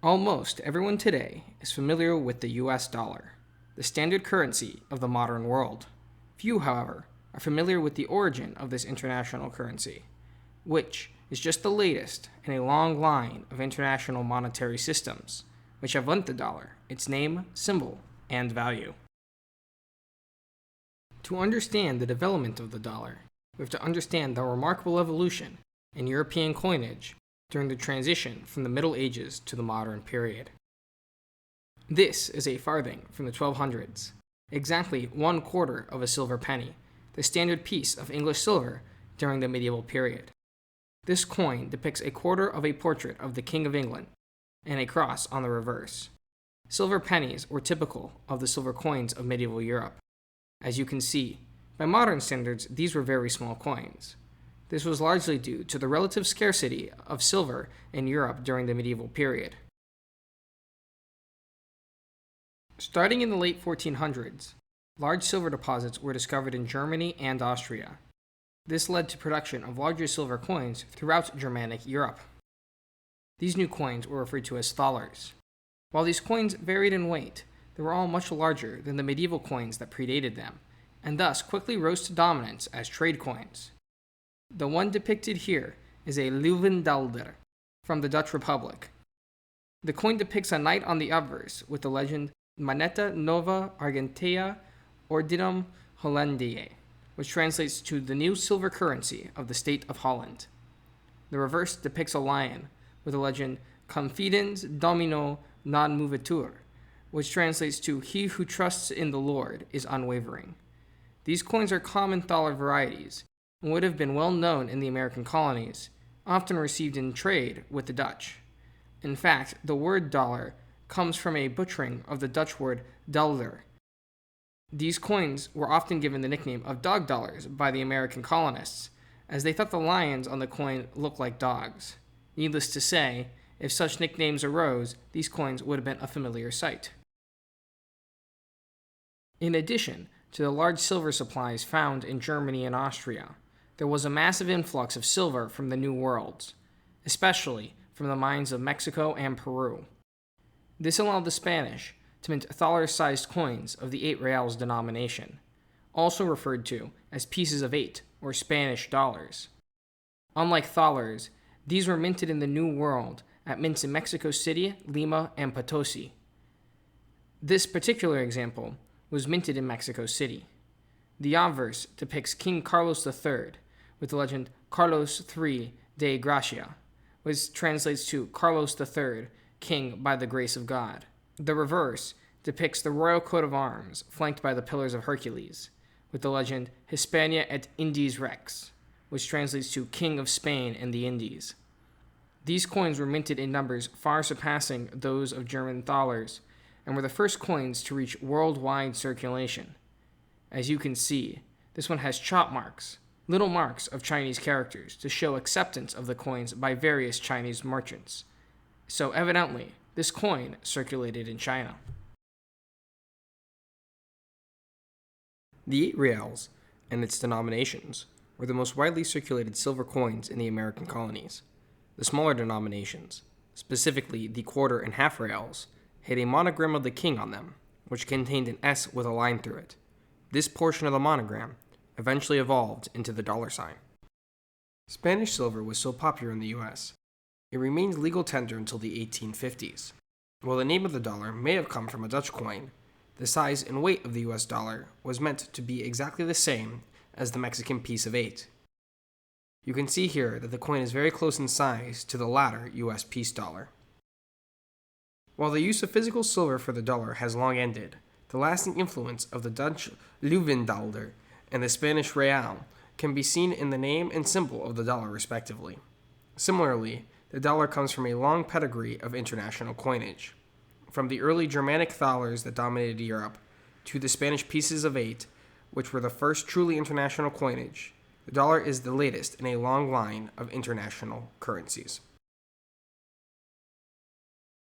Almost everyone today is familiar with the US dollar, the standard currency of the modern world. Few, however, are familiar with the origin of this international currency, which is just the latest in a long line of international monetary systems, which have lent the dollar its name, symbol, and value. To understand the development of the dollar, we have to understand the remarkable evolution in European coinage during the transition from the Middle Ages to the modern period. This is a farthing from the 1200s, exactly 1/4 of a silver penny, the standard piece of English silver during the medieval period. This coin depicts a quarter of a portrait of the King of England and a cross on the reverse. Silver pennies were typical of the silver coins of medieval Europe. As you can see, by modern standards, these were very small coins. This was largely due to the relative scarcity of silver in Europe during the medieval period. Starting in the late 1400s, large silver deposits were discovered in Germany and Austria. This led to production of larger silver coins throughout Germanic Europe. These new coins were referred to as thalers. While these coins varied in weight, they were all much larger than the medieval coins that predated them, and thus quickly rose to dominance as trade coins. The one depicted here is a Louwendaalder from the Dutch Republic. The coin depicts a knight on the obverse with the legend Moneta Nova Argentea Ordinum Hollandiae, which translates to the new silver currency of the state of Holland. The reverse depicts a lion with the legend Confidens Domino non movetur, which translates to he who trusts in the Lord is unwavering. These coins are common thaler varieties and would have been well known in the American colonies, often received in trade with the Dutch. In fact, the word dollar comes from a butchering of the Dutch word dulder. These coins were often given the nickname of dog dollars by the American colonists, as they thought the lions on the coin looked like dogs. Needless to say, if such nicknames arose, these coins would have been a familiar sight. In addition to the large silver supplies found in Germany and Austria, there was a massive influx of silver from the New Worlds, especially from the mines of Mexico and Peru. This allowed the Spanish to mint thaler-sized coins of the 8 reals denomination, also referred to as pieces of 8 or Spanish dollars. Unlike thalers, these were minted in the New World at mints in Mexico City, Lima, and Potosi. This particular example was minted in Mexico City. The obverse depicts King Carlos III, with the legend Carlos III de Gracia, which translates to Carlos III, King by the grace of God. The reverse depicts the royal coat of arms, flanked by the Pillars of Hercules, with the legend Hispania et Indies Rex, which translates to King of Spain and the Indies. These coins were minted in numbers far surpassing those of German thalers, and were the first coins to reach worldwide circulation. As you can see, this one has chop marks, little marks of Chinese characters to show acceptance of the coins by various Chinese merchants. So evidently, this coin circulated in China. The 8 reals and its denominations were the most widely circulated silver coins in the American colonies. The smaller denominations, specifically the quarter and half reals, had a monogram of the king on them, which contained an S with a line through it. This portion of the monogram eventually evolved into the dollar sign. Spanish silver was so popular in the US, it remained legal tender until the 1850s. While the name of the dollar may have come from a Dutch coin, the size and weight of the US dollar was meant to be exactly the same as the Mexican piece of 8. You can see here that the coin is very close in size to the latter US peace dollar. While the use of physical silver for the dollar has long ended, the lasting influence of the Dutch Louwendaalder and the Spanish real can be seen in the name and symbol of the dollar respectively. Similarly, the dollar comes from a long pedigree of international coinage. From the early Germanic thalers that dominated Europe, to the Spanish pieces of 8, which were the first truly international coinage, the dollar is the latest in a long line of international currencies.